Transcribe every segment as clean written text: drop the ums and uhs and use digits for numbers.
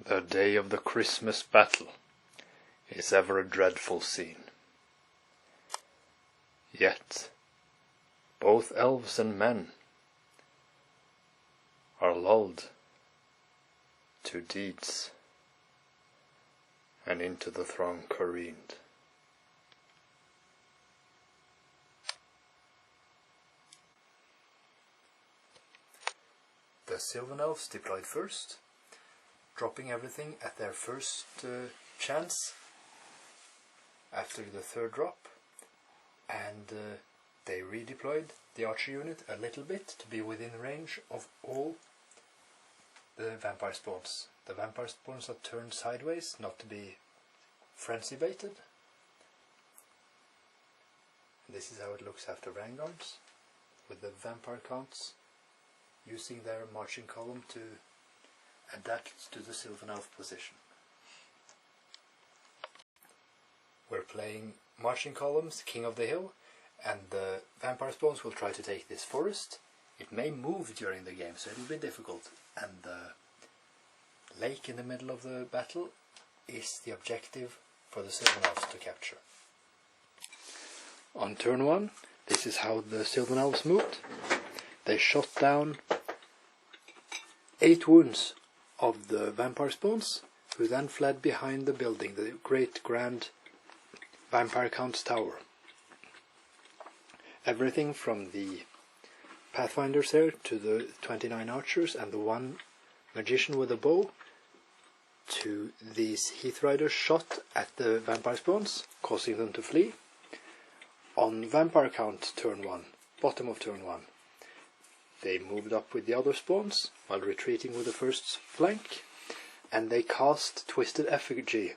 The day of the Christmas battle is ever a dreadful scene. Yet, both elves and men are lulled to deeds and into the throng careened. The sylvan elves deployed first, dropping everything at their first chance after the third drop, and they redeployed the archer unit a little bit to be within range of all the vampire spawns. The vampire spawns are turned sideways, not to be frenzy baited. This is how it looks after vanguards, with the vampire counts using their marching column to adapt to the sylvan elf position. We're playing marching columns, King of the Hill, and the vampire spawns will try to take this forest. It may move during the game, so it'll be difficult, and the lake in the middle of the battle is the objective for the sylvan elves to capture. On turn 1, this is how the sylvan elves moved. They shot down 8 wounds of the vampire spawns, who then fled behind the building, the great grand vampire count's tower. Everything from the pathfinders here to the 29 archers and the 1 magician with a bow to these heath riders shot at the vampire spawns, causing them to flee. On vampire count turn 1, bottom of turn 1, they moved up with the other spawns while retreating with the first flank, and they cast Twisted Effigy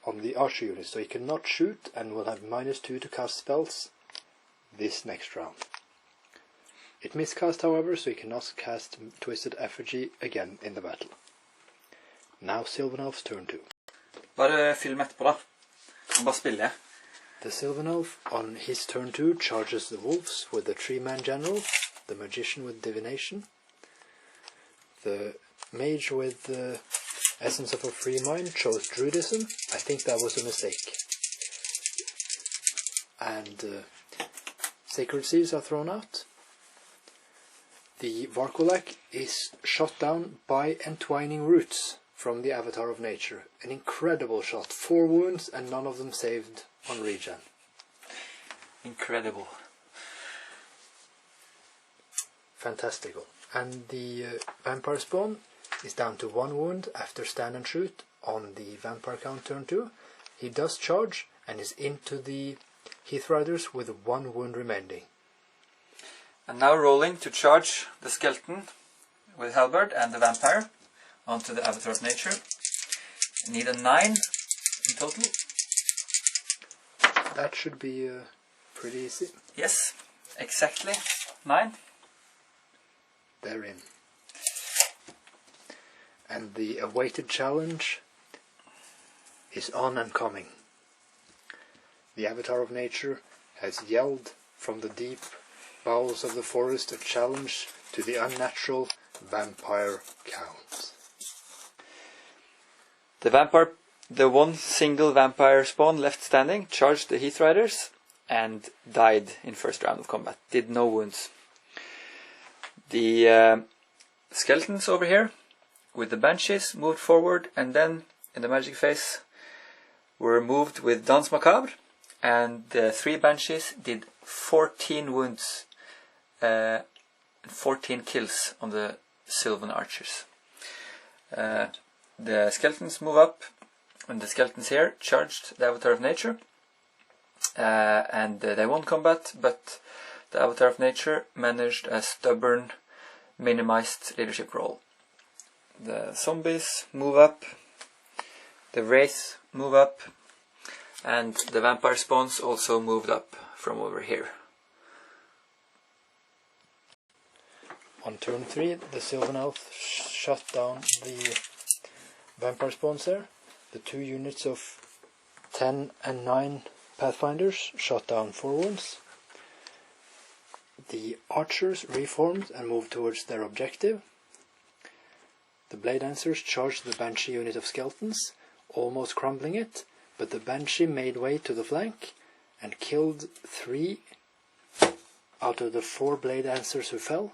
on the archer unit, so he cannot shoot and will have -2 to cast spells this next round. It miscast, however, so he cannot cast Twisted Effigy again in the battle. Now Sylvan Elf's turn 2. Bare film etterpå da. Bare spiller jeg. The Sylvan Elf on his turn 2 charges the wolves with the 3-man general, the magician with divination, the mage with the essence of a free mind chose druidism. I think that was a mistake. And sacred seals are thrown out. The Varkolak is shot down by entwining roots from the Avatar of Nature. An incredible shot. 4 wounds and none of them saved on regen. Incredible. Fantastical. And the vampire spawn is down to 1 wound after stand and shoot on the vampire count turn 2. He does charge and is into the heath riders with 1 wound remaining. And now rolling to charge the skeleton with halberd and the vampire onto the Avatar of Nature. I need a 9 in total. That should be pretty easy. Yes, exactly 9. They're in. And the awaited challenge is on and coming. The Avatar of Nature has yelled from the deep bowels of the forest a challenge to the unnatural vampire count. The 1 single vampire spawn left standing charged the Heath Riders and died in first round of combat. Did no wounds. The skeletons over here with the banshees moved forward, and then in the magic phase were moved with Danse Macabre, and the 3 banshees did 14 wounds, 14 kills on the sylvan archers. The skeletons move up, and the skeletons here charged the Avatar of Nature, and they won combat, but the Avatar of Nature managed a stubborn, minimized leadership role. The zombies move up, the wraiths move up, and the vampire spawns also moved up from over here. On turn 3, the Sylvan Elf shot down the vampire spawns there. The 2 units of 10 and 9 pathfinders shot down 4 wounds. The archers reformed and moved towards their objective. The Blade Dancers charged the Banshee unit of skeletons, almost crumbling it, but the Banshee made way to the flank and killed 3 out of the 4 Blade Dancers who fell.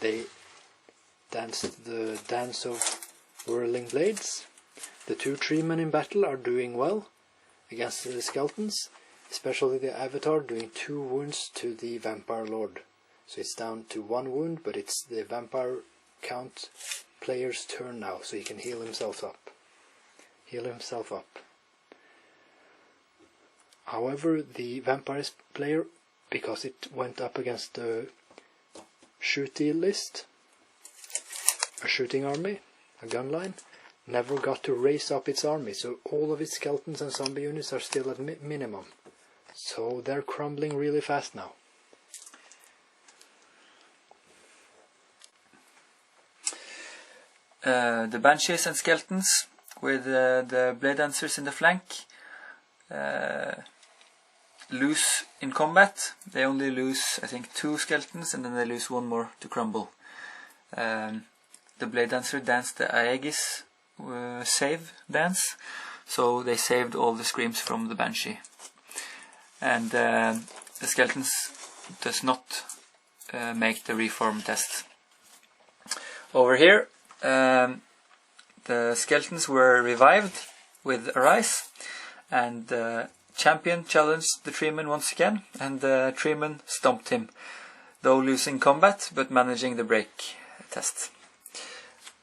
They danced the dance of whirling blades. The 2 treemen in battle are doing well against the skeletons, especially the Avatar doing 2 wounds to the Vampire Lord. So it's down to 1 wound, but it's the Vampire Count player's turn now, so he can heal himself up. However, the Vampires player, because it went up against the shooty list, a shooting army, a gun line, never got to raise up its army, so all of its skeletons and zombie units are still at minimum. So they're crumbling really fast now. The Banshees and Skeletons with the Blade Dancers in the flank lose in combat. They only lose, I think, 2 skeletons, and then they lose 1 more to crumble. The Blade Dancer danced the Aegis save dance, so they saved all the screams from the Banshee. And the Skeletons does not make the reform test. Over here, the Skeletons were revived with Arise, and the champion challenged the Treeman once again, and the Treeman stomped him, though losing combat but managing the break test.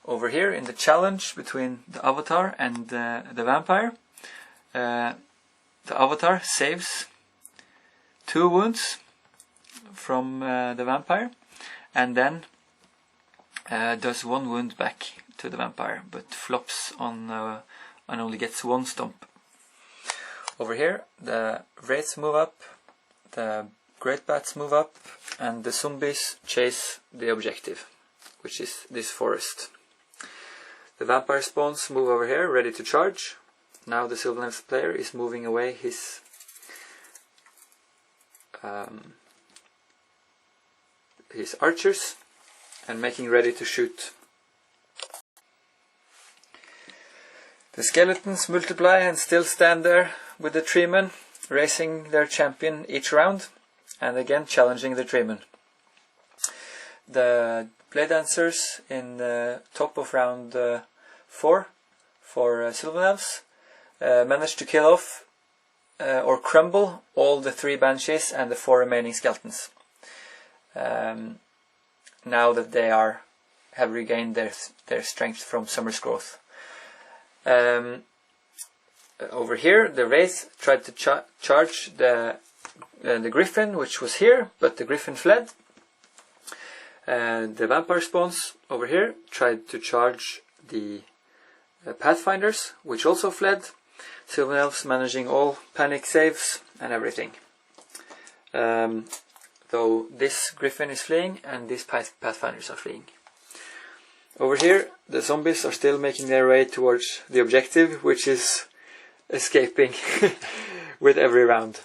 Over here in the challenge between the Avatar and the Vampire, the Avatar saves 2 wounds from the Vampire, and then does 1 wound back to the Vampire, but flops on and only gets 1 stomp. Over here, the Wraiths move up, the Great Bats move up, and the Zombies chase the objective, which is this forest. The Vampire spawns move over here, ready to charge. Now the Sylvan Elves player is moving away his archers and making ready to shoot. The Skeletons multiply and still stand there with the Treemen, racing their champion each round, and again challenging the Treemen. The Blade Dancers in the top of round 4 for Sylvan Elves managed to kill off or crumble all the 3 Banshees and the 4 remaining Skeletons. Now that they have regained their strength from Summer's Growth. Over here, the Wraith tried to charge the Griffin, which was here, but the Griffin fled. The Vampire spawns over here tried to charge the Pathfinders, which also fled. Sylvan Elves managing all panic saves and everything. Though this Griffin is fleeing and these Pathfinders are fleeing. Over here, the Zombies are still making their way towards the objective, which is escaping with every round.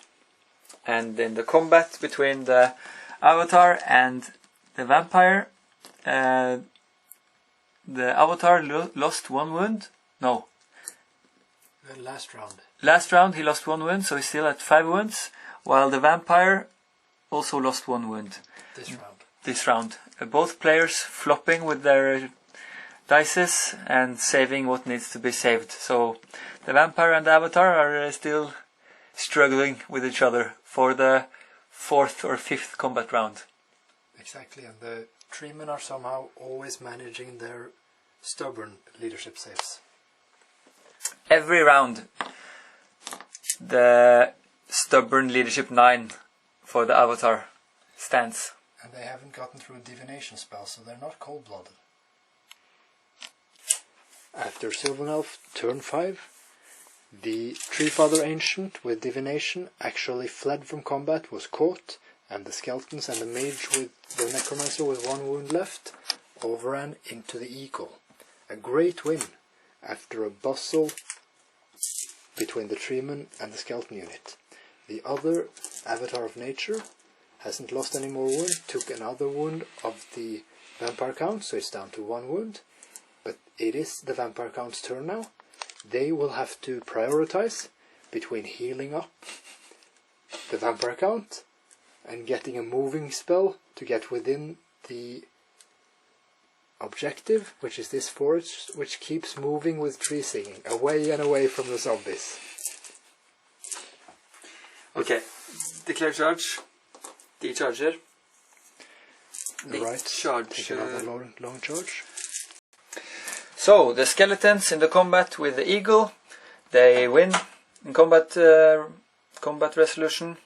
And in the combat between the Avatar and the Vampire, the Avatar lost 1 wound. No. Last round. Last round he lost 1 wound, so he's still at 5 wounds, while the Vampire also lost 1 wound. This round. Both players flopping with their dices and saving what needs to be saved. So the Vampire and the Avatar are still struggling with each other for the 4th or 5th combat round. Exactly, and the Treemen are somehow always managing their stubborn leadership saves. Every round, the stubborn leadership 9 for the Avatar stands. And they haven't gotten through a divination spell, so they're not cold-blooded. After Sylvan Elf turn 5, the Treefather Ancient with divination actually fled from combat, was caught, and the Skeletons and the Mage with the Necromancer with 1 wound left overran into the Eagle. A great win after a bustle between the Treeman and the Skeleton unit. The other Avatar of Nature hasn't lost any more wound, took another wound of the Vampire Count, so it's down to 1 wound. but it is the vampire count's turn now. They will have to prioritize between healing up the vampire count and getting a moving spell to get within the objective, which is this forest, which keeps moving with tree singing, away and away from the zombies. Okay, declare charge. De charger. Right, Charge. take another long charge. So, the skeletons in the combat with the eagle, they win in combat resolution.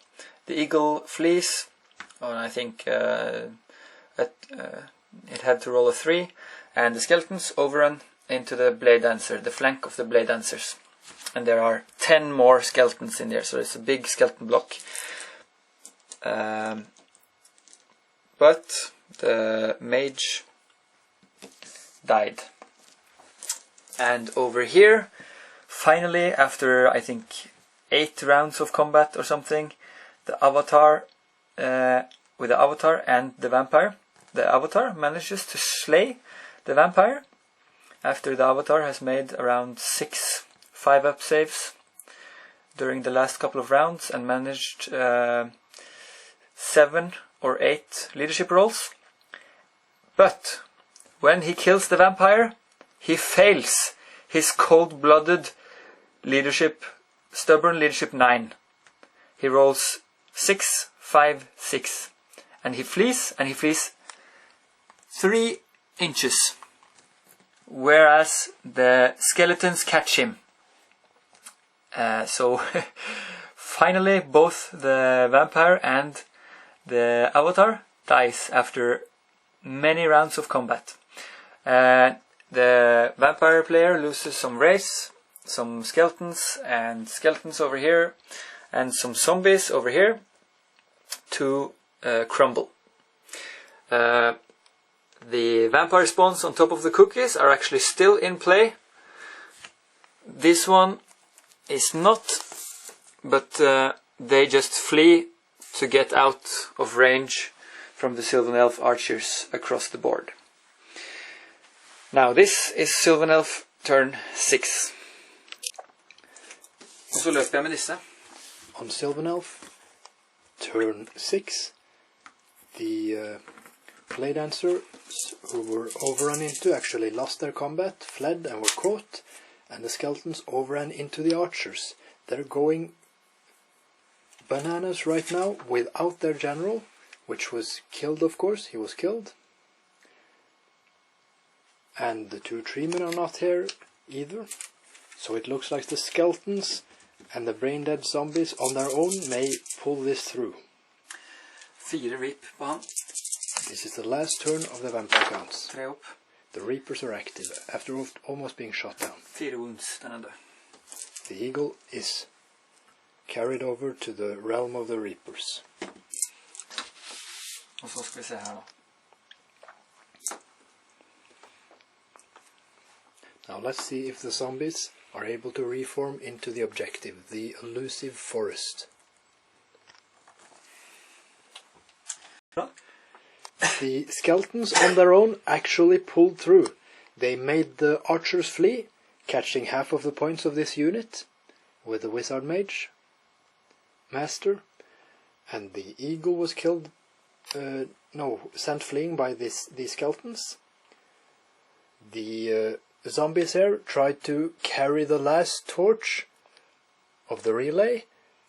The eagle flees, and I think it had to roll a 3, and the skeletons overrun into the blade dancer, the flank of the blade dancers. And there are 10 more skeletons in there, so it's a big skeleton block. But the mage died. And over here, finally, after I think 8 rounds of combat or something, the avatar, with the avatar and the vampire, the avatar manages to slay the vampire after the avatar has made around 6 5-up saves during the last couple of rounds and managed 7 or 8 leadership rolls. But when he kills the vampire, he fails his cold-blooded leadership, stubborn leadership 9. He rolls 6, 5, 6. And he flees 3 inches. Whereas the skeletons catch him. So finally both the vampire and the avatar dies after many rounds of combat. The vampire player loses some race, some skeletons, and skeletons over here, and some zombies over here to crumble. The vampire spawns on top of the cookies are actually still in play. This one is not, but they just flee to get out of range from the Sylvan Elf archers across the board. Now this is Sylvan Elf turn 6. Og så løper jeg med disse. On Sylvan Elf, turn 6, the play dancers who were overrun into actually lost their combat, fled and were caught, and the skeletons overran into the archers. They're going bananas right now without their general, which was killed, of course. He was killed. And the 2 treemen are not here either. So it looks like the skeletons and the brain-dead zombies on their own may pull this through. 4 reap på han. This is the last turn of the vampire counts. 3 opp. The reapers are active after almost being shot down. 4 wounds, den er død. The eagle is carried over to the realm of the reapers. Og så skal vi se her da. Now let's see if the zombies are able to reform into the objective, the elusive forest. The skeletons on their own actually pulled through. They made the archers flee, catching half of the points of this unit with the wizard mage master, and the eagle was killed, sent fleeing by these skeletons. The zombies here tried to carry the last torch of the relay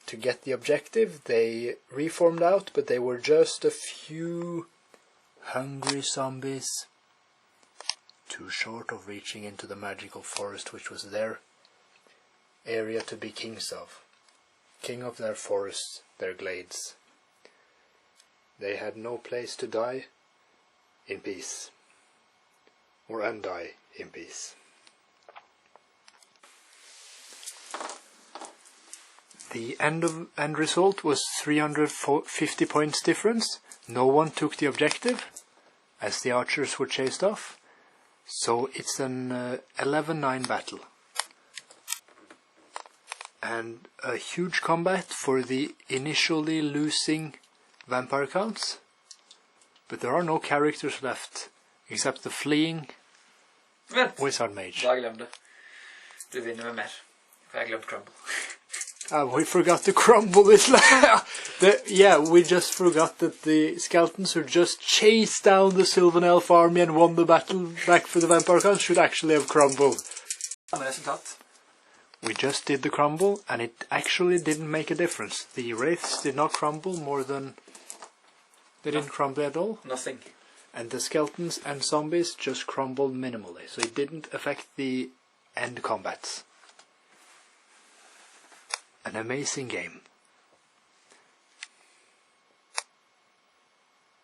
to get the objective. They reformed out, but they were just a few hungry zombies, too short of reaching into the magical forest, which was their area to be kings of. King of their forests, their glades. They had no place to die in peace, or undie in peace. The end result was 350 points difference. No one took the objective, as the archers were chased off. So it's an 11-9 battle. And a huge combat for the initially losing vampire counts. But there are no characters left, except the fleeing Vent! Wizard Mage. Da glem det. Du vinner med mer. For jeg glemte Crumble. We forgot to crumble this. Yeah, we just forgot that the skeletons who just chased down the Sylvan Elf army and won the battle back for the vampire class should actually have crumbled. Resultat. We just did the crumble, and it actually didn't make a difference. The wraiths did not crumble more than... They didn't crumble at all. Nothing. And the skeletons and zombies just crumbled minimally, so it didn't affect the end combats. An amazing game.